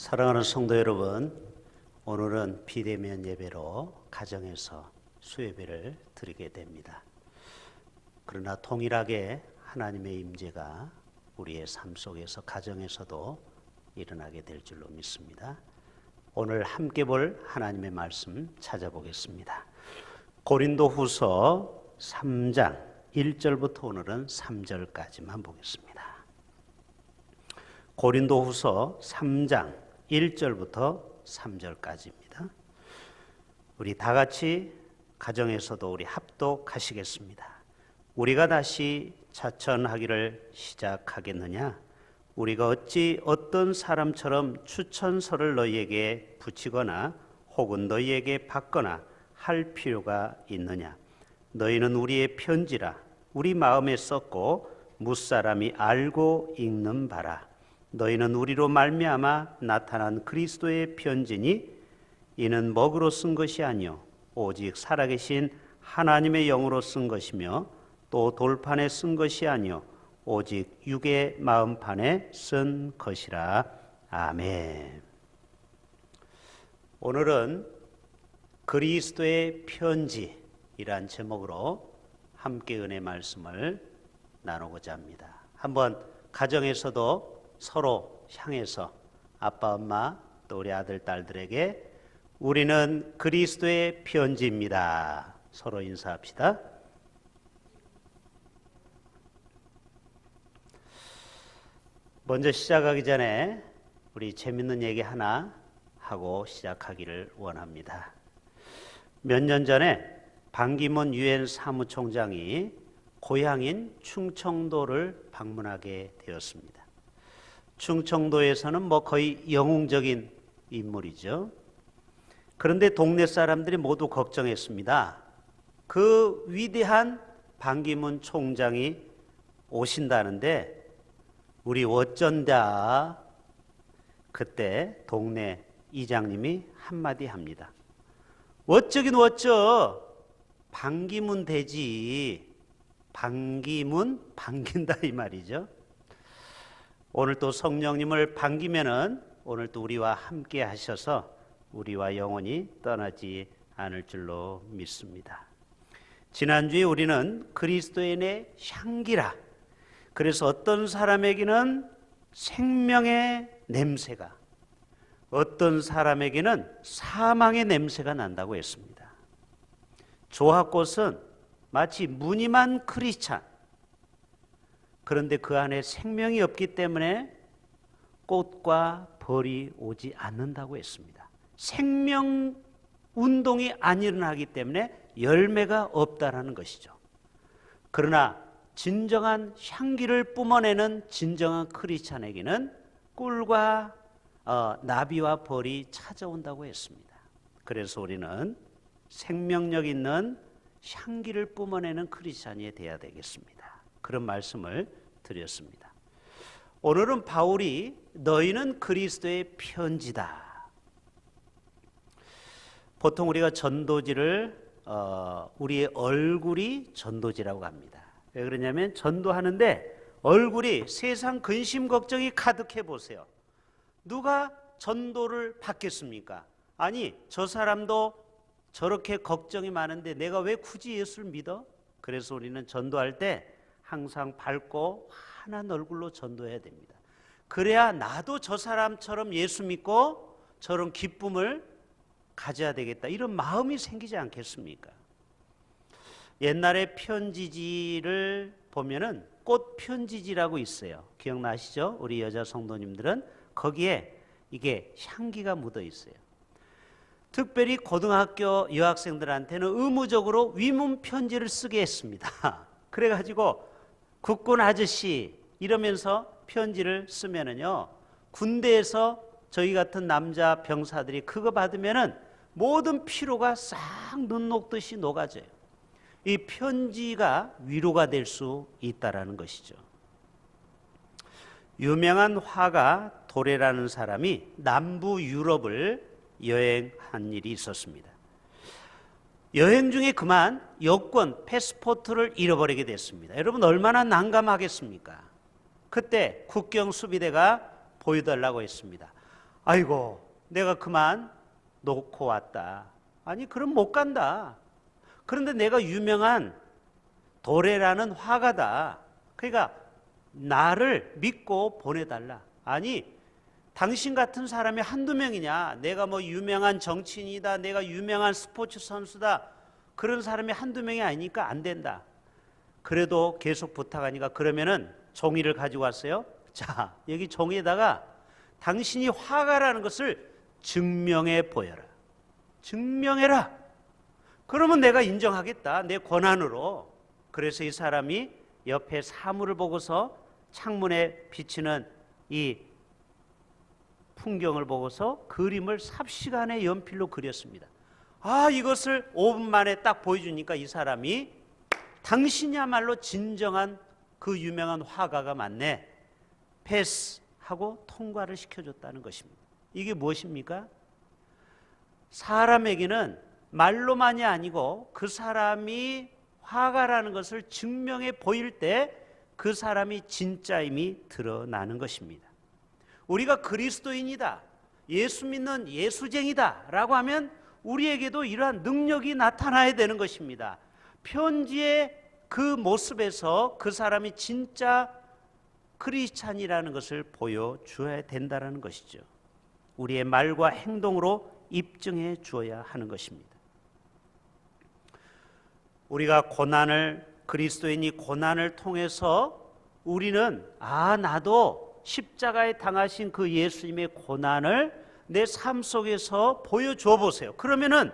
사랑하는 성도 여러분, 오늘은 비대면 예배로 가정에서 수예배를 드리게 됩니다. 그러나 동일하게 하나님의 임재가 우리의 삶 속에서 가정에서도 일어나게 될 줄로 믿습니다. 오늘 함께 볼 하나님의 말씀 찾아보겠습니다. 고린도후서 3장 1절부터 오늘은 3절까지만 보겠습니다. 고린도후서 3장 1절부터 3절까지입니다. 우리 다 같이 가정에서도 우리 합독하시겠습니다. 우리가 다시 자천하기를 시작하겠느냐? 우리가 어찌 어떤 사람처럼 추천서를 너희에게 붙이거나 혹은 너희에게 받거나 할 필요가 있느냐? 너희는 우리의 편지라 우리 마음에 썼고 무사람이 알고 읽는 바라. 너희는 우리로 말미암아 나타난 그리스도의 편지니 이는 먹으로 쓴 것이 아니요 오직 살아계신 하나님의 영으로 쓴 것이며 또 돌판에 쓴 것이 아니요 오직 육의 마음판에 쓴 것이라. 아멘. 오늘은 그리스도의 편지이란 제목으로 함께 은혜 말씀을 나누고자 합니다. 한번 가정에서도 서로 향해서 아빠, 엄마, 또 우리 아들, 딸들에게 우리는 그리스도의 편지입니다. 서로 인사합시다. 먼저 시작하기 전에 우리 재밌는 얘기 하나 하고 시작하기를 원합니다. 몇 년 전에 반기문 유엔 사무총장이 고향인 충청도를 방문하게 되었습니다. 충청도에서는 거의 영웅적인 인물이죠. 그런데 동네 사람들이 모두 걱정했습니다. 그 위대한 반기문 총장이 오신다는데 우리 어쩐다. 그때 동네 이장님이 한마디 합니다. 어쩌긴 어쩌. 반기문 되지. 반기문 반긴다 이 말이죠. 오늘 또 성령님을 반기면은 오늘 또 우리와 함께 하셔서 우리와 영원히 떠나지 않을 줄로 믿습니다. 지난주에 우리는 그리스도인의 향기라. 그래서 어떤 사람에게는 생명의 냄새가, 어떤 사람에게는 사망의 냄새가 난다고 했습니다. 조합꽃은 마치 무늬만 크리스찬, 그런데 그 안에 생명이 없기 때문에 꽃과 벌이 오지 않는다고 했습니다. 생명 운동이 안 일어나기 때문에 열매가 없다라는 것이죠. 그러나 진정한 향기를 뿜어내는 진정한 크리스찬에게는 꿀과 나비와 벌이 찾아온다고 했습니다. 그래서 우리는 생명력 있는 향기를 뿜어내는 크리스찬이 되어야 되겠습니다. 그런 말씀을 드렸습니다. 오늘은 바울이 너희는 그리스도의 편지다. 보통 우리가 전도지를 우리의 얼굴이 전도지라고 합니다. 왜 그러냐면 전도하는데 얼굴이 세상 근심 걱정이 가득해 보세요. 누가 전도를 받겠습니까? 아니 저 사람도 저렇게 걱정이 많은데 내가 왜 굳이 예수를 믿어? 그래서 우리는 전도할 때 항상 밝고 환한 얼굴로 전도해야 됩니다. 그래야 나도 저 사람처럼 예수 믿고 저런 기쁨을 가져야 되겠다 이런 마음이 생기지 않겠습니까? 옛날에 편지지를 보면은 꽃 편지지라고 있어요. 기억나시죠? 우리 여자 성도님들은 거기에 이게 향기가 묻어 있어요. 특별히 고등학교 여학생들한테는 의무적으로 위문 편지를 쓰게 했습니다. 그래가지고 국군 아저씨 이러면서 편지를 쓰면은요, 군대에서 저희 같은 남자 병사들이 그거 받으면은 모든 피로가 싹 눈 녹듯이 녹아져요. 이 편지가 위로가 될 수 있다라는 것이죠. 유명한 화가 도레라는 사람이 남부 유럽을 여행한 일이 있었습니다. 여행 중에 그만 여권, 패스포트를 잃어버리게 됐습니다. 여러분 얼마나 난감하겠습니까? 그때 국경 수비대가 보여달라고 했습니다. 아이고 내가 그만 놓고 왔다. 아니 그럼 못 간다. 그런데 내가 유명한 도래라는 화가다. 그러니까 나를 믿고 보내달라. 아니 당신 같은 사람이 한두 명이냐. 내가 뭐 유명한 정치인이다, 내가 유명한 스포츠 선수다, 그런 사람이 한두 명이 아니니까 안 된다. 그래도 계속 부탁하니까 그러면은 종이를 가지고 왔어요. 자, 여기 종이에다가 당신이 화가라는 것을 증명해 보여라. 증명해라. 그러면 내가 인정하겠다. 내 권한으로. 그래서 이 사람이 옆에 사물을 보고서 창문에 비치는 이 풍경을 보고서 그림을 삽시간에 연필로 그렸습니다. 아, 이것을 5분 만에 딱 보여주니까 이 사람이 당신이야말로 진정한 그 유명한 화가가 맞네. 패스하고 통과를 시켜줬다는 것입니다. 이게 무엇입니까? 사람에게는 말로만이 아니고 그 사람이 화가라는 것을 증명해 보일 때 그 사람이 진짜임이 드러나는 것입니다. 우리가 그리스도인이다, 예수 믿는 예수쟁이다 라고 하면 우리에게도 이러한 능력이 나타나야 되는 것입니다. 편지의 그 모습에서 그 사람이 진짜 크리스찬이라는 것을 보여주어야 된다는 것이죠. 우리의 말과 행동으로 입증해 주어야 하는 것입니다. 우리가 그리스도인이 고난을 통해서 우리는 나도 십자가에 당하신 그 예수님의 고난을 내 삶 속에서 보여줘 보세요. 그러면은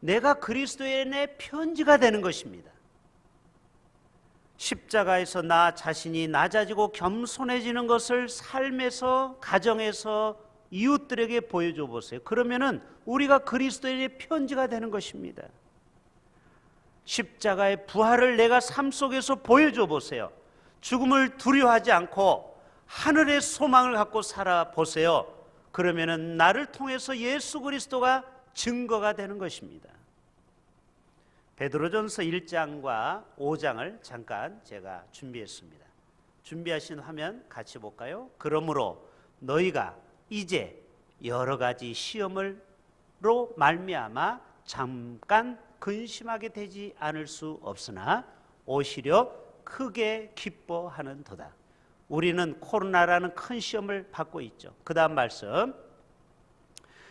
내가 그리스도인의 편지가 되는 것입니다. 십자가에서 나 자신이 낮아지고 겸손해지는 것을 삶에서, 가정에서 이웃들에게 보여줘 보세요. 그러면은 우리가 그리스도인의 편지가 되는 것입니다. 십자가의 부활을 내가 삶 속에서 보여줘 보세요. 죽음을 두려워하지 않고 하늘의 소망을 갖고 살아보세요. 그러면은 나를 통해서 예수 그리스도가 증거가 되는 것입니다. 베드로전서 1장과 5장을 잠깐 제가 준비했습니다. 준비하신 화면 같이 볼까요? 그러므로 너희가 이제 여러 가지 시험으로 말미암아 잠깐 근심하게 되지 않을 수 없으나 오히려 크게 기뻐하는도다. 우리는 코로나라는 큰 시험을 받고 있죠. 그 다음 말씀,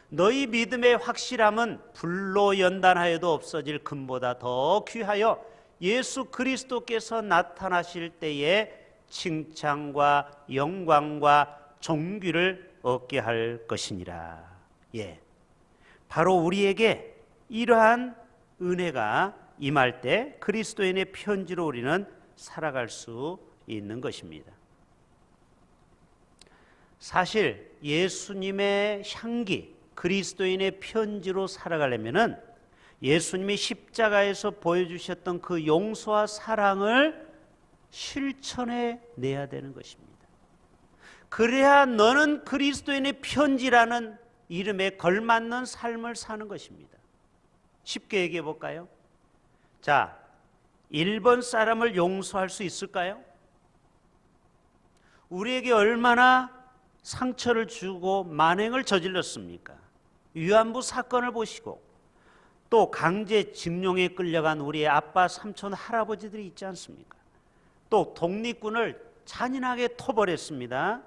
너희 믿음의 확실함은 불로 연단하여도 없어질 금보다 더 귀하여 예수 그리스도께서 나타나실 때에 칭찬과 영광과 존귀를 얻게 할 것이니라. 바로 우리에게 이러한 은혜가 임할 때 그리스도인의 편지로 우리는 살아갈 수 있는 것입니다. 사실 예수님의 향기, 그리스도인의 편지로 살아가려면은 예수님이 십자가에서 보여주셨던 그 용서와 사랑을 실천해 내야 되는 것입니다. 그래야 너는 그리스도인의 편지라는 이름에 걸맞는 삶을 사는 것입니다. 쉽게 얘기해 볼까요? 자, 일본 사람을 용서할 수 있을까요? 우리에게 얼마나 상처를 주고 만행을 저질렀습니까? 위안부 사건을 보시고 또 강제징용에 끌려간 우리의 아빠, 삼촌, 할아버지들이 있지 않습니까? 또 독립군을 잔인하게 토벌했습니다.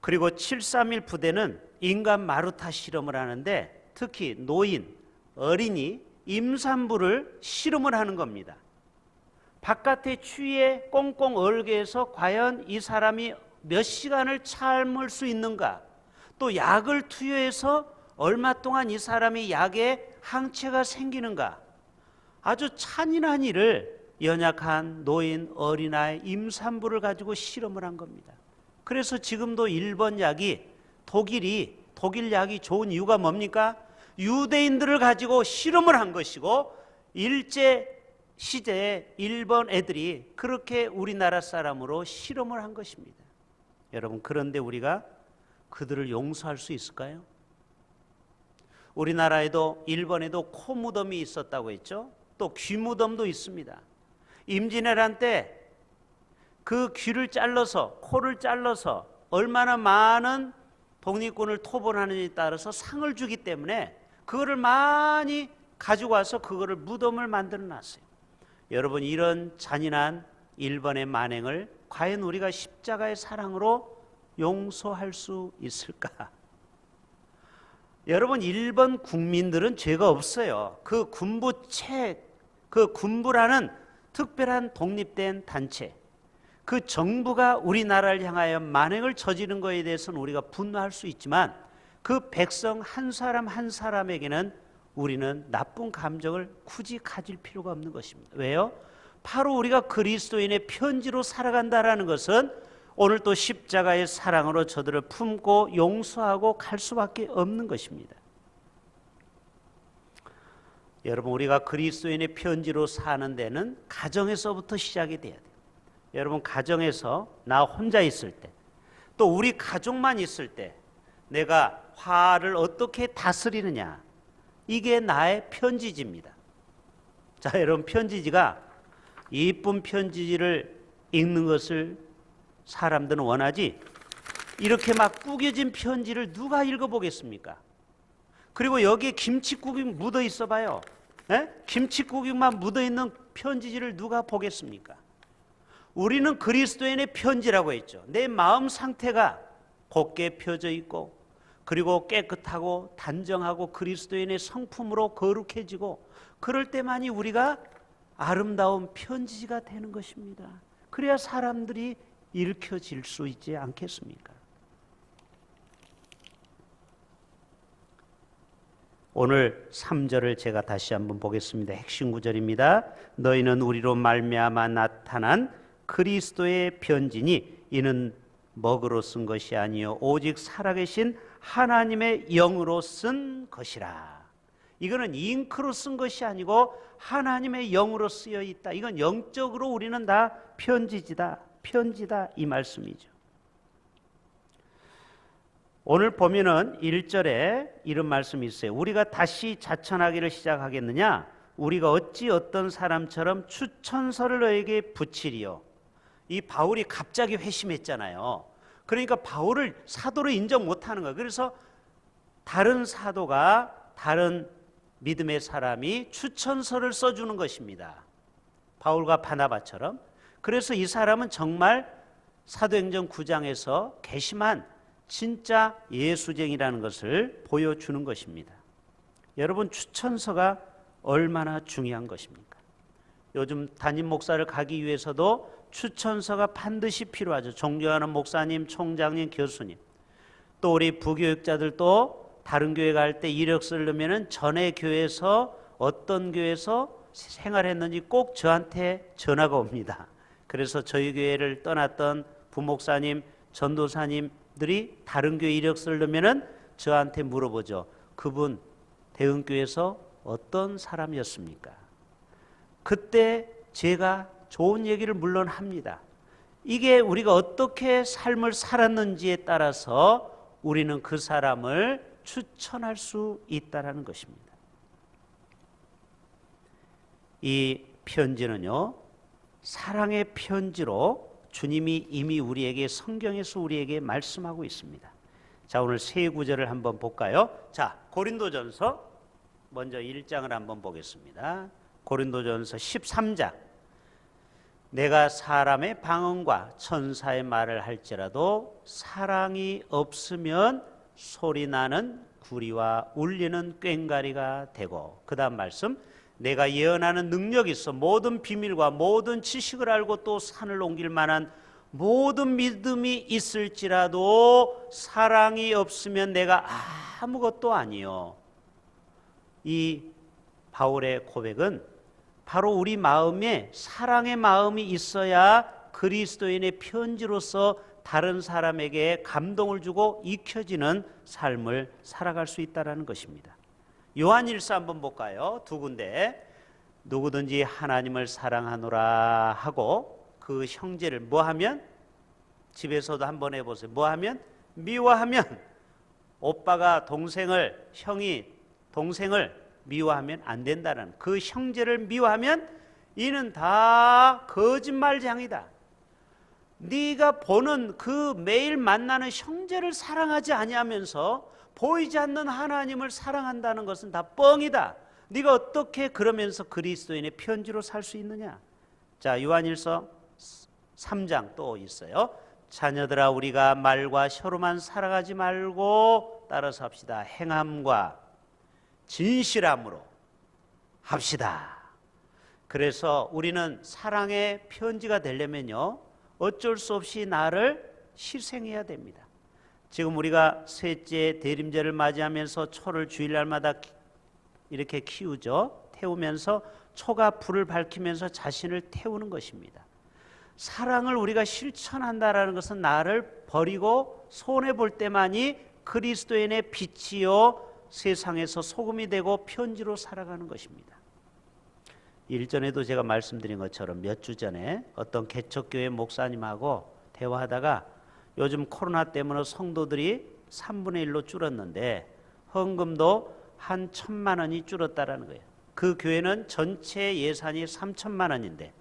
그리고 731 부대는 인간 마루타 실험을 하는데 특히 노인, 어린이, 임산부를 실험을 하는 겁니다. 바깥의 추위에 꽁꽁 얼게 해서 과연 이 사람이 몇 시간을 참을 수 있는가, 또 약을 투여해서 얼마 동안 이 사람이 약에 항체가 생기는가, 아주 잔인한 일을 연약한 노인, 어린아이, 임산부를 가지고 실험을 한 겁니다. 그래서 지금도 일본 약이 독일 약이 좋은 이유가 뭡니까? 유대인들을 가지고 실험을 한 것이고 일제 시대에 일본 애들이 그렇게 우리나라 사람으로 실험을 한 것입니다. 여러분, 그런데 우리가 그들을 용서할 수 있을까요? 우리나라에도 일본에도 코 무덤이 있었다고 했죠. 또 귀 무덤도 있습니다. 임진왜란 때 그 귀를 잘라서, 코를 잘라서 얼마나 많은 독립군을 토벌하느냐에 따라서 상을 주기 때문에 그거를 많이 가지고 와서 그거를 무덤을 만들어 놨어요. 여러분, 이런 잔인한 일본의 만행을 과연 우리가 십자가의 사랑으로 용서할 수 있을까? 여러분, 일본 국민들은 죄가 없어요. 그 군부라는 특별한 독립된 단체, 그 정부가 우리나라를 향하여 만행을 저지른 것에 대해서는 우리가 분노할 수 있지만 그 백성 한 사람 한 사람에게는 우리는 나쁜 감정을 굳이 가질 필요가 없는 것입니다. 왜요? 바로 우리가 그리스도인의 편지로 살아간다라는 것은 오늘 또 십자가의 사랑으로 저들을 품고 용서하고 갈 수밖에 없는 것입니다. 여러분, 우리가 그리스도인의 편지로 사는 데는 가정에서부터 시작이 돼야 돼요. 여러분, 가정에서 나 혼자 있을 때, 또 우리 가족만 있을 때 내가 화를 어떻게 다스리느냐, 이게 나의 편지지입니다. 자, 여러분, 편지지가 이쁜 편지지를 읽는 것을 사람들은 원하지, 이렇게 막 구겨진 편지를 누가 읽어보겠습니까? 그리고 여기에 김칫국이 묻어 있어 봐요. 김칫국이만 묻어 있는 편지지를 누가 보겠습니까? 우리는 그리스도인의 편지라고 했죠. 내 마음 상태가 곱게 펴져 있고, 그리고 깨끗하고 단정하고 그리스도인의 성품으로 거룩해지고, 그럴 때만이 우리가 아름다운 편지지가 되는 것입니다. 그래야 사람들이 읽혀질 수 있지 않겠습니까? 오늘 3절을 제가 다시 한번 보겠습니다. 핵심 구절입니다. 너희는 우리로 말미암아 나타난 그리스도의 편지니 이는 먹으로 쓴 것이 아니요 오직 살아계신 하나님의 영으로 쓴 것이라. 이거는 잉크로 쓴 것이 아니고 하나님의 영으로 쓰여 있다. 이건 영적으로 우리는 다 편지다 이 말씀이죠. 오늘 보면은 1절에 이런 말씀이 있어요. 우리가 다시 자천하기를 시작하겠느냐? 우리가 어찌 어떤 사람처럼 추천서를 너에게 붙이리요. 이 바울이 갑자기 회심했잖아요. 그러니까 바울을 사도로 인정 못하는 거예요. 그래서 다른 사도가, 다른 믿음의 사람이 추천서를 써주는 것입니다. 바울과 바나바처럼. 그래서 이 사람은 정말 사도행전 9장에서 괘씸한 진짜 예수쟁이라는 것을 보여주는 것입니다. 여러분, 추천서가 얼마나 중요한 것입니까? 요즘 담임 목사를 가기 위해서도 추천서가 반드시 필요하죠. 존경하는 목사님, 총장님, 교수님, 또 우리 부교육자들도 다른 교회 갈 때 이력서를 넣으면 전에 교회에서 어떤 교회에서 생활했는지 꼭 저한테 전화가 옵니다. 그래서 저희 교회를 떠났던 부목사님, 전도사님들이 다른 교회 이력서를 넣으면 저한테 물어보죠. 그분 대흥교회에서 어떤 사람이었습니까? 그때 제가 좋은 얘기를 물론 합니다. 이게 우리가 어떻게 삶을 살았는지에 따라서 우리는 그 사람을 추천할 수 있다는 것입니다. 이 편지는요, 사랑의 편지로 주님이 이미 우리에게 성경에서 우리에게 말씀하고 있습니다. 자, 오늘 세 구절을 한번 볼까요? 자, 고린도전서 먼저 1장을 한번 보겠습니다. 고린도전서 13장. 내가 사람의 방언과 천사의 말을 할지라도 사랑이 없으면 소리나는 구리와 울리는 꽹과리가 되고, 그 다음 말씀, 내가 예언하는 능력이 있어 모든 비밀과 모든 지식을 알고 또 산을 옮길 만한 모든 믿음이 있을지라도 사랑이 없으면 내가 아무것도 아니요. 이 바울의 고백은 바로 우리 마음에 사랑의 마음이 있어야 그리스도인의 편지로서 다른 사람에게 감동을 주고 익혀지는 삶을 살아갈 수 있다는 것입니다. 요한일서 한번 볼까요? 두 군데. 누구든지 하나님을 사랑하노라 하고 그 형제를 뭐하면? 집에서도 한번 해보세요. 뭐하면? 미워하면. 오빠가 동생을, 형이 동생을 미워하면 안 된다는, 그 형제를 미워하면 이는 다 거짓말장이다. 네가 보는 그 매일 만나는 형제를 사랑하지 아니하면서 보이지 않는 하나님을 사랑한다는 것은 다 뻥이다. 네가 어떻게 그러면서 그리스도인의 편지로 살 수 있느냐? 자, 요한일서 3장 또 있어요. 자녀들아, 우리가 말과 혀로만 살아가지 말고 따라서 합시다. 행함과 진실함으로 합시다. 그래서 우리는 사랑의 편지가 되려면요, 어쩔 수 없이 나를 희생해야 됩니다. 지금 우리가 셋째 대림절을 맞이하면서 초를 주일날마다 이렇게 키우죠. 태우면서 초가 불을 밝히면서 자신을 태우는 것입니다. 사랑을 우리가 실천한다라는 것은 나를 버리고 손해볼 때만이 그리스도인의 빛이요 세상에서 소금이 되고 편지로 살아가는 것입니다. 일전에도 제가 말씀드린 것처럼 몇 주 전에 어떤 개척교회 목사님하고 대화하다가 요즘 코로나 때문에 성도들이 3분의 1로 줄었는데 헌금도 한 1,000만 원이 줄었다라는 거예요. 그 교회는 전체 예산이 3,000만 원인데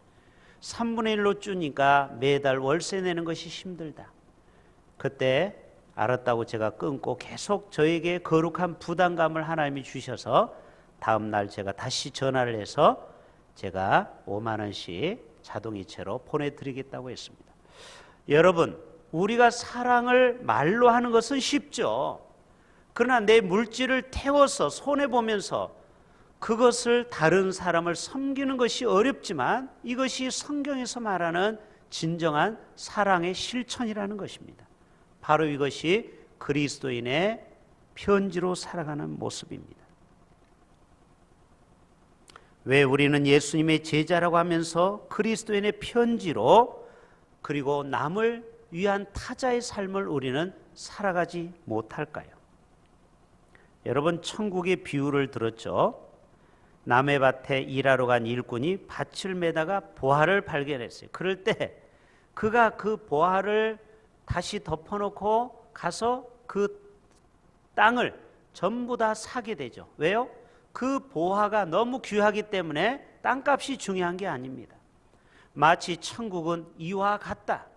3분의 1로 주니까 매달 월세 내는 것이 힘들다. 그때 알았다고 제가 끊고 계속 저에게 거룩한 부담감을 하나님이 주셔서 다음 날 제가 다시 전화를 해서 제가 5만 원씩 자동이체로 보내드리겠다고 했습니다. 여러분, 우리가 사랑을 말로 하는 것은 쉽죠. 그러나 내 물질을 태워서 손해보면서 그것을 다른 사람을 섬기는 것이 어렵지만 이것이 성경에서 말하는 진정한 사랑의 실천이라는 것입니다. 바로 이것이 그리스도인의 편지로 살아가는 모습입니다. 왜 우리는 예수님의 제자라고 하면서 그리스도인의 편지로 그리고 남을 위한 타자의 삶을 우리는 살아가지 못할까요? 여러분, 천국의 비유를 들었죠? 남의 밭에 일하러 간 일꾼이 밭을 매다가 보화를 발견했어요. 그럴 때 그가 그 보화를 다시 덮어놓고 가서 그 땅을 전부 다 사게 되죠. 왜요? 그 보화가 너무 귀하기 때문에 땅값이 중요한 게 아닙니다. 마치 천국은 이와 같다.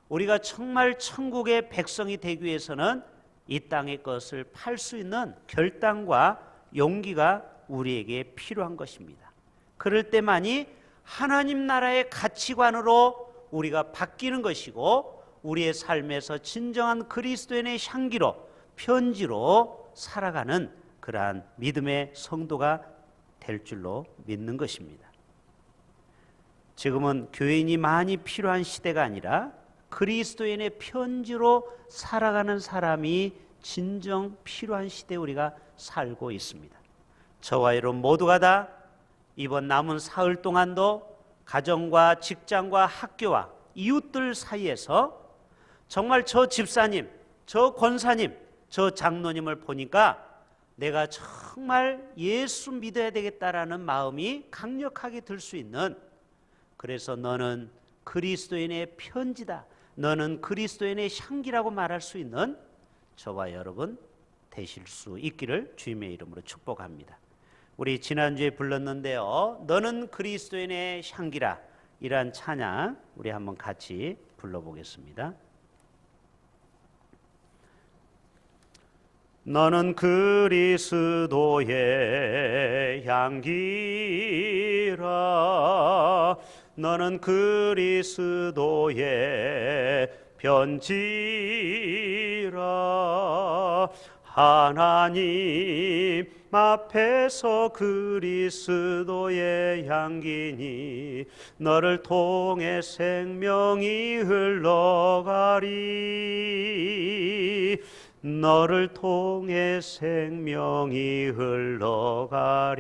우리가 정말 천국의 백성이 되기 위해서는 이 땅의 것을 팔 수 있는 결단과 용기가 우리에게 필요한 것입니다. 그럴 때만이 하나님 나라의 가치관으로 우리가 바뀌는 것이고 우리의 삶에서 진정한 그리스도인의 향기로 편지로 살아가는 그러한 믿음의 성도가 될 줄로 믿는 것입니다. 지금은 교인이 많이 필요한 시대가 아니라 그리스도인의 편지로 살아가는 사람이 진정 필요한 시대에 우리가 살고 있습니다. 저와 여러분 모두가 다 이번 남은 사흘 동안도 가정과 직장과 학교와 이웃들 사이에서 정말 저 집사님, 저 권사님, 저 장로님을 보니까 내가 정말 예수 믿어야 되겠다라는 마음이 강력하게 들 수 있는, 그래서 너는 그리스도인의 편지다, 너는 그리스도인의 향기라고 말할 수 있는 저와 여러분 되실 수 있기를 주님의 이름으로 축복합니다. 우리 지난주에 불렀는데요, 너는 그리스도인의 향기라, 이러한 찬양 우리 한번 같이 불러보겠습니다. 너는 그리스도의 향기라, 너는 그리스도의 편지라, 하나님 앞에서 그리스도의 향기니 너를 통해 생명이 흘러가리, 너를 통해 생명이 흘러가리.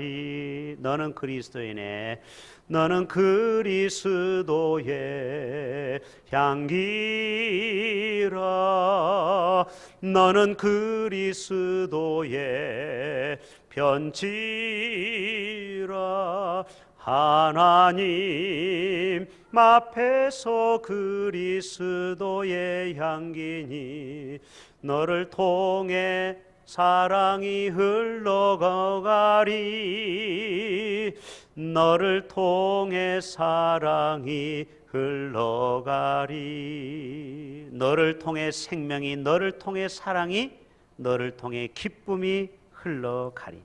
너는 그리스도이네. 너는 그리스도의 향기라, 너는 그리스도의 편지라, 하나님 앞에서 그리스도의 향기니 너를 통해 사랑이 흘러가리, 너를 통해 사랑이 흘러가리. 너를 통해 생명이, 너를 통해 사랑이, 너를 통해 기쁨이 흘러가리.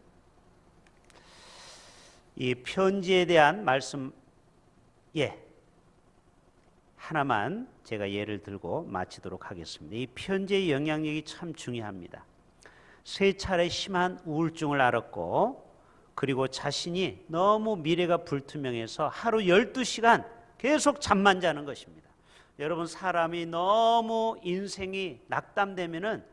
이 편지에 대한 말씀, 하나만 제가 예를 들고 마치도록 하겠습니다. 이 편지의 영향력이 참 중요합니다. 3차례 심한 우울증을 앓았고, 그리고 자신이 너무 미래가 불투명해서 하루 12시간 계속 잠만 자는 것입니다. 여러분, 사람이 너무 인생이 낙담되면은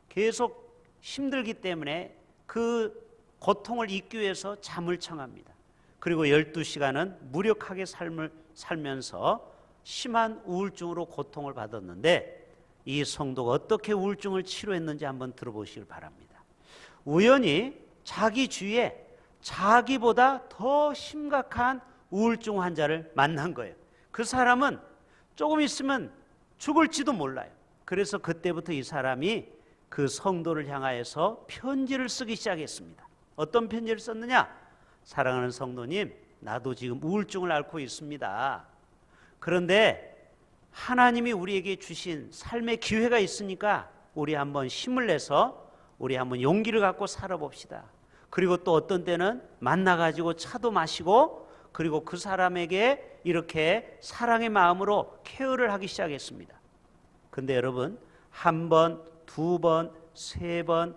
계속 힘들기 때문에 그 고통을 잊기 위해서 잠을 청합니다. 그리고 12시간은 무력하게 삶을 살면서 심한 우울증으로 고통을 받았는데, 이 성도가 어떻게 우울증을 치료했는지 한번 들어보시길 바랍니다. 우연히 자기 주위에 자기보다 더 심각한 우울증 환자를 만난 거예요. 그 사람은 조금 있으면 죽을지도 몰라요. 그래서 그때부터 이 사람이 그 성도를 향하여서 편지를 쓰기 시작했습니다. 어떤 편지를 썼느냐? 사랑하는 성도님, 나도 지금 우울증을 앓고 있습니다. 그런데 하나님이 우리에게 주신 삶의 기회가 있으니까 우리 한번 힘을 내서 우리 한번 용기를 갖고 살아봅시다. 그리고 또 어떤 때는 만나가지고 차도 마시고, 그리고 그 사람에게 이렇게 사랑의 마음으로 케어를 하기 시작했습니다. 근데 여러분, 1번, 2번, 3번,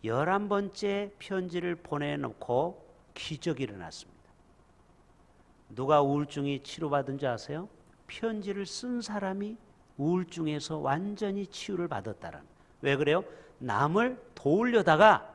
11번째 편지를 보내놓고 기적이 일어났습니다. 누가 우울증이 치료받은 줄 아세요? 편지를 쓴 사람이 우울증에서 완전히 치유를 받았다는. 왜 그래요? 남을 도우려다가,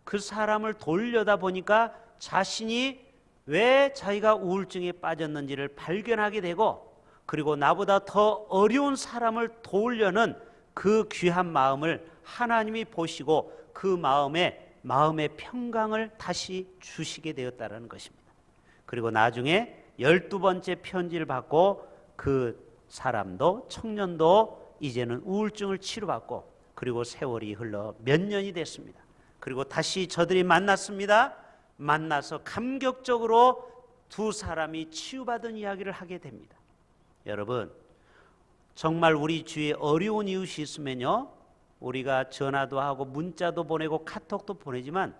그 사람을 돌려다 보니까 자신이 왜 자기가 우울증에 빠졌는지를 발견하게 되고, 그리고 나보다 더 어려운 사람을 도우려는 그 귀한 마음을 하나님이 보시고 그 마음의 평강을 다시 주시게 되었다는 것입니다. 그리고 나중에 12번째 편지를 받고 그 사람도, 청년도 이제는 우울증을 치료받고, 그리고 세월이 흘러 몇 년이 됐습니다. 그리고 다시 저들이 만났습니다. 만나서 감격적으로 두 사람이 치유받은 이야기를 하게 됩니다. 여러분, 정말 우리 주위에 어려운 이웃이 있으면요, 우리가 전화도 하고 문자도 보내고 카톡도 보내지만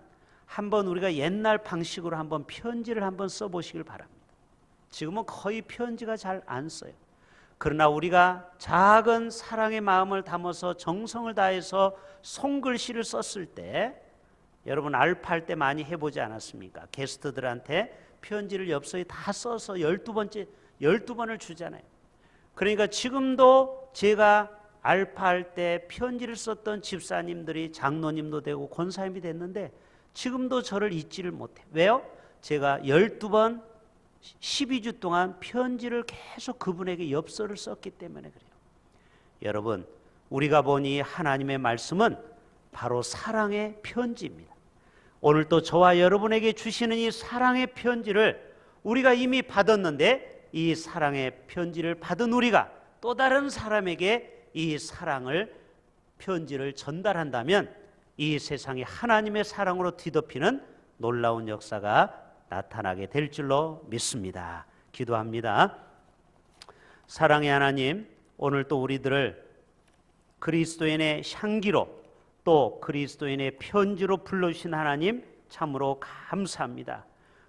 한번 우리가 옛날 방식으로 한번 편지를 한번 써보시길 바랍니다. 지금은 거의 편지가 잘 안 써요. 그러나 우리가 작은 사랑의 마음을 담아서 정성을 다해서 손글씨를 썼을 때, 여러분 알파할 때 많이 해보지 않았습니까? 게스트들한테 편지를 엽서에 다 써서 12번을 주잖아요. 그러니까 지금도 제가 알파할 때 편지를 썼던 집사님들이 장로님도 되고 권사님이 됐는데 지금도 저를 잊지를 못해. 왜요? 제가 12번 12주 동안 편지를 계속 그분에게 엽서를 썼기 때문에 그래요. 여러분, 우리가 보니 하나님의 말씀은 바로 사랑의 편지입니다. 오늘 또 저와 여러분에게 주시는 이 사랑의 편지를 우리가 이미 받았는데, 이 사랑의 편지를 받은 우리가 또 다른 사람에게 이 사랑을, 편지를 전달한다면 이 세상이 하나님의 사랑으로 뒤덮이는 놀라운 역사가 나타나게 될 줄로 믿습니다. 기도합니다. 사랑의 하나님, 오늘 또 우리들을 그리스도인의 향기로, 또 그리스도인의 편지로 불러주신 하나님 참으로 감사합니다.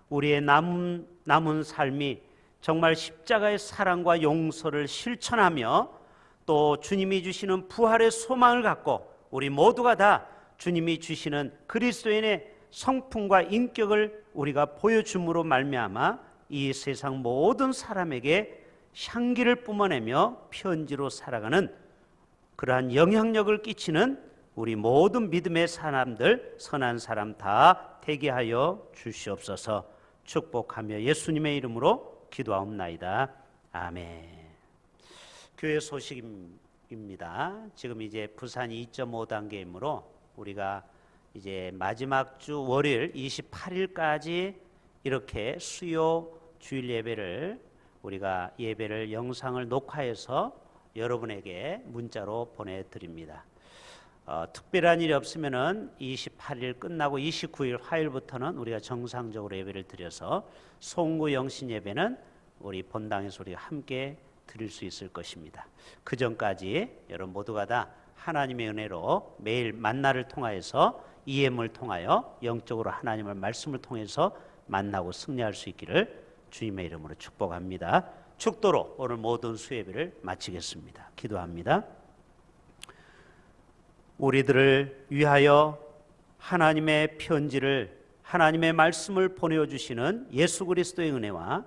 우리의 남은 삶이 정말 십자가의 사랑과 용서를 실천하며 또 주님이 주시는 부활의 소망을 갖고 우리 모두가 다 주님이 주시는 그리스도인의 성품과 인격을 우리가 보여줌으로 말미암아 이 세상 모든 사람에게 향기를 뿜어내며 편지로 살아가는 그러한 영향력을 끼치는 우리 모든 믿음의 사람들, 선한 사람 다 되게 하여 주시옵소서. 축복하며 예수님의 이름으로 기도하옵나이다. 아멘. 교회 소식입니다. 지금 이제 부산이 2.5단계이므로 우리가 이제 마지막 주 월요일 28일까지 이렇게 수요 주일 예배를, 우리가 예배를 영상을 녹화해서 여러분에게 문자로 보내드립니다. 특별한 일이 없으면은 28일 끝나고 29일 화요일부터는 우리가 정상적으로 예배를 드려서 송구 영신 예배는 우리 본당에서 우리가 함께 드릴 수 있을 것입니다. 그 전까지 여러분 모두가 다 하나님의 은혜로 매일 만나를 통하여서 EM을 통하여 영적으로 하나님의 말씀을 통해서 만나고 승리할 수 있기를 주님의 이름으로 축복합니다. 축도로 오늘 모든 수예배를 마치겠습니다. 기도합니다. 우리들을 위하여 하나님의 편지를, 하나님의 말씀을 보내주시는 예수 그리스도의 은혜와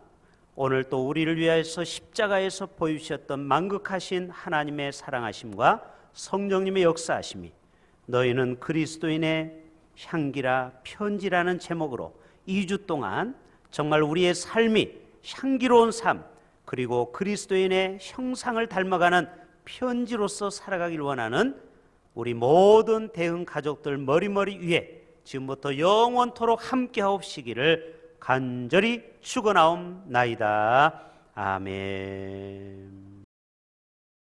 오늘 또 우리를 위하여서 십자가에서 보여주셨던 만극하신 하나님의 사랑하심과 성령님의 역사하심이 너희는 그리스도인의 향기라 편지라는 제목으로 2주 동안 정말 우리의 삶이 향기로운 삶, 그리고 그리스도인의 형상을 닮아가는 편지로서 살아가길 원하는 우리 모든 대흥 가족들 머리머리 위에 지금부터 영원토록 함께하옵시기를 간절히 축원하옵나이다. 아멘.